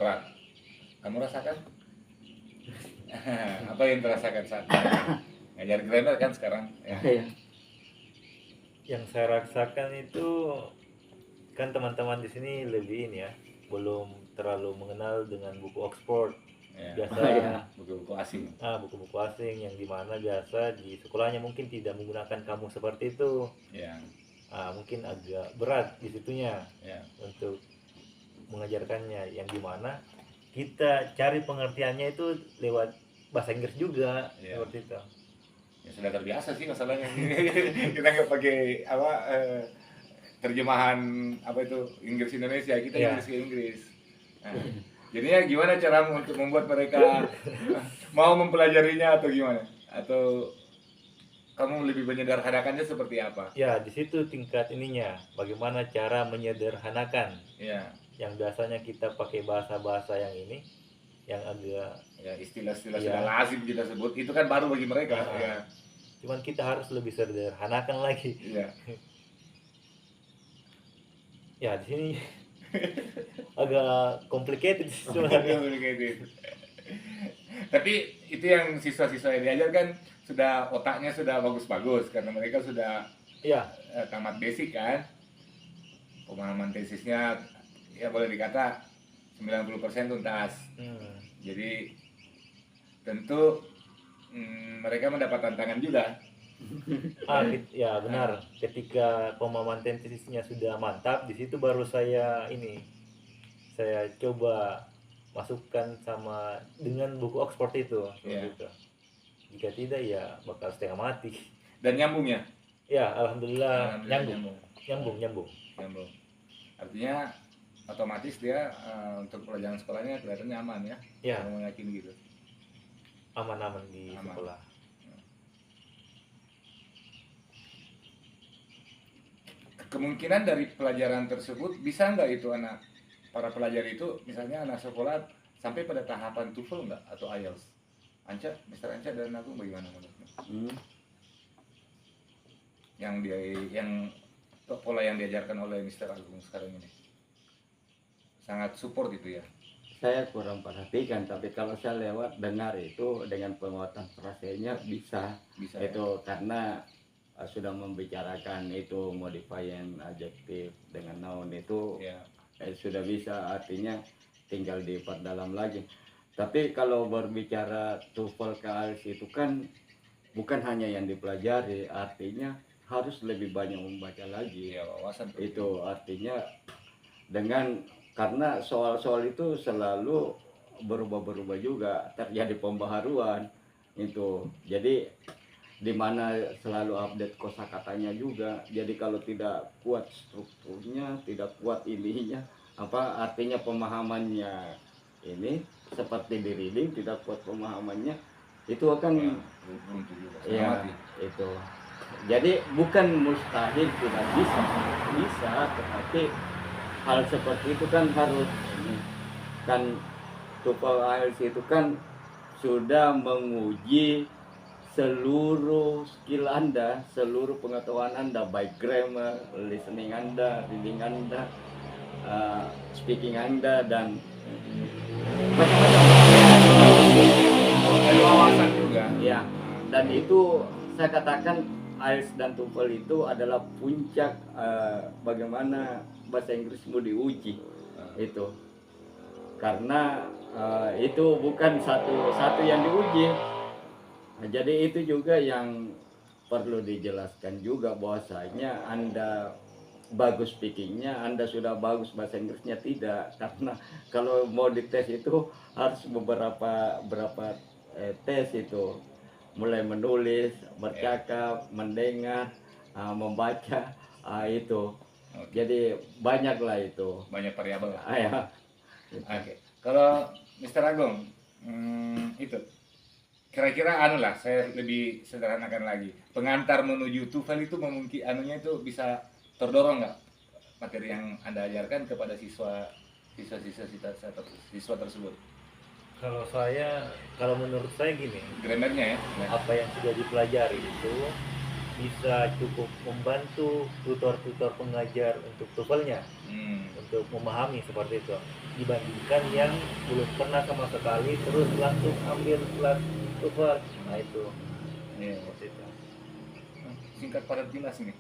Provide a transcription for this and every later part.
berat. Kamu rasakan? Apa yang terasakan saat ngajar grammar kan sekarang? Ya. Iya. Yang saya rasakan itu kan teman-teman di sini lebih ini ya, belum terlalu mengenal dengan buku Oxford. Ya. Biasa Iya. Buku-buku asing. buku-buku asing yang dimana biasa di sekolahnya mungkin tidak menggunakan kamus seperti itu. Ya. Mungkin agak berat di situnya Ya. untuk mengajarkannya, yang dimana kita cari pengertiannya itu lewat bahasa Inggris juga. Ya. Seperti itu. Ya sudah terbiasa sih masalahnya. Kita nggak pakai terjemahan itu Inggris Indonesia, kita Ya. Inggris ke Inggris. Nah, jadinya gimana cara untuk membuat mereka mau mempelajarinya atau gimana? Atau kamu lebih menyederhanakannya seperti apa? Ya, di situ tingkat ininya, bagaimana cara menyederhanakan. Ya. Yang biasanya kita pakai bahasa-bahasa yang ini, yang agak Ya, istilah-istilah Ya. sudah lazim kita sebut, itu kan baru bagi mereka. Ya. Cuman kita harus lebih sederhanakan lagi. Iya. Ya, di sini agak complicated sebenarnya. Tapi itu yang siswa-siswa yang diajar kan sudah otaknya sudah bagus-bagus karena mereka sudah Ya, tamat basic kan. Pemahaman tesisnya ya boleh dikata 90% tuntas. Jadi tentu mereka mendapat tantangan juga. ya benar. Ketika pemahaman tesisnya sudah mantap, di situ baru saya coba masukkan sama dengan buku Oxford itu. Ya. Gitu. Jika tidak ya bakal setengah mati. Dan nyambung ya? Ya, alhamdulillah nyambung. Artinya otomatis dia untuk pelajaran sekolahnya kelihatannya aman ya? Ya. Kamu yakin gitu? Aman-aman di Aman. sekolah. Kemungkinan dari pelajaran tersebut bisa nggak itu para pelajar itu, misalnya anak sekolah sampai pada tahapan TOEFL nggak atau IELTS? Mr. Anca dan aku bagaimana menurutmu? Yang pola yang diajarkan oleh Mr. Agung sekarang ini sangat support itu ya? Saya kurang perhatikan, tapi kalau saya lewat dengar itu dengan penguatan frasenya bisa Bisa itu ya? Karena sudah membicarakan itu modifier adjektif dengan noun itu ya. Sudah bisa, artinya tinggal diperdalam lagi. Tapi kalau berbicara TOEFL ke IELTS itu kan bukan hanya yang dipelajari, artinya harus lebih banyak membaca lagi. Ya, wawasan itu artinya karena soal-soal itu selalu berubah-berubah juga, terjadi pembaharuan itu. Jadi di mana selalu update kosakatanya juga. Jadi kalau tidak kuat strukturnya, tidak kuat ininya, artinya pemahamannya ini seperti di reading, tidak kuat pemahamannya, itu akan ya itu. Jadi bukan mustahil tidak bisa, tetapi hal seperti itu kan harus kan TOEFL IELTS itu kan sudah menguji seluruh skill Anda, seluruh pengetahuan Anda, baik grammar, listening Anda, reading Anda, speaking Anda, dan macam-macam. Ada wawasan juga. Ya, dan itu saya katakan IELTS dan TOEFL itu adalah puncak bagaimana bahasa Inggrismu diuji itu. Karena itu bukan satu yang diuji. Jadi itu juga yang perlu dijelaskan juga, bahwasanya Anda bagus speakingnya, Anda sudah bagus bahasa Inggrisnya tidak. Karena kalau mau dites itu harus berapa tes itu, mulai menulis, bercakap, mendengar, membaca, itu. Jadi banyaklah itu. Banyak variabel. Ya. Oke. Kalau Mr. Agung, itu kira-kira saya lebih sederhanakan lagi. Pengantar menuju TOEFL itu itu bisa terdorong nggak materi yang Anda ajarkan kepada siswa tersebut? Kalau menurut saya gini, Grammarnya ya. apa yang sudah dipelajari itu bisa cukup membantu tutor-tutor pengajar untuk TOEFL-nya, Hmm. untuk memahami seperti itu, dibandingkan yang belum pernah sama sekali terus langsung ambil kelas TOEFL. Nah itu Iya. seperti itu. Singkat padat jelas nih.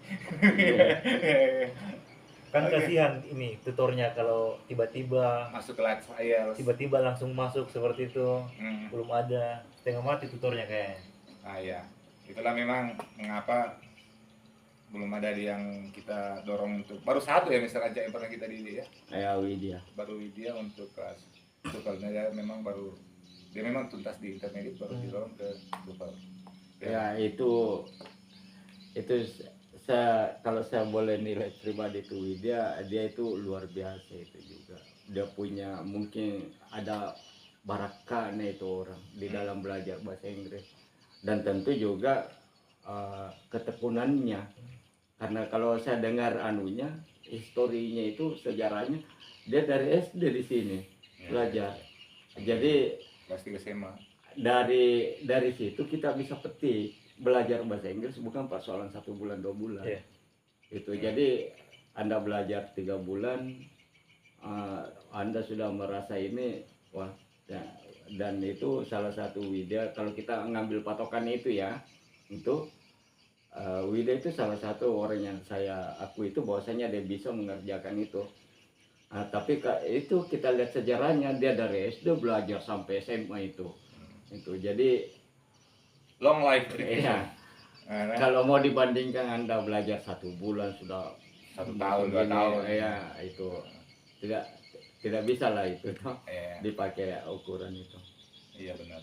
Kan Oke. kasihan ini tutornya kalau tiba-tiba Masuk ke live trials. tiba-tiba langsung masuk seperti itu, Hmm. belum ada, setengah mati tutornya kayaknya. Ah ya, itulah memang mengapa belum ada yang kita dorong untuk baru satu ya Mister Aja yang pernah kita didik ya, Ya Widya. baru dia untuk kelas TOEFL dia memang baru dia memang tuntas di intermediate baru didorong ke TOEFL. Ya itu kalau saya boleh nilai pribadi itu Widya, dia itu luar biasa itu juga. Dia punya mungkin ada barakahnya itu orang di dalam belajar bahasa Inggris, dan tentu juga ketekunannya, karena kalau saya dengar anunya historinya itu sejarahnya dia dari SD di sini belajar. Jadi Kelas 3 SMA. dari situ kita bisa petik belajar bahasa Inggris bukan persoalan 1 bulan 2 bulan. Iya. Itu jadi Anda belajar 3 bulan, Anda sudah merasa ini wah ya, dan itu salah satu Widya kalau kita ngambil patokan itu ya, itu Widya itu salah satu orang yang saya akui itu bahwasanya dia bisa mengerjakan itu. Tapi itu kita lihat sejarahnya, dia dari SD belajar sampai SMA itu jadi Long life education. ya, Nah, kalau mau dibandingkan Anda belajar 1 bulan sudah 1 tahun 2 tahun. ya itu tidak bisa lah itu Iya, dipakai ukuran itu. iya benar.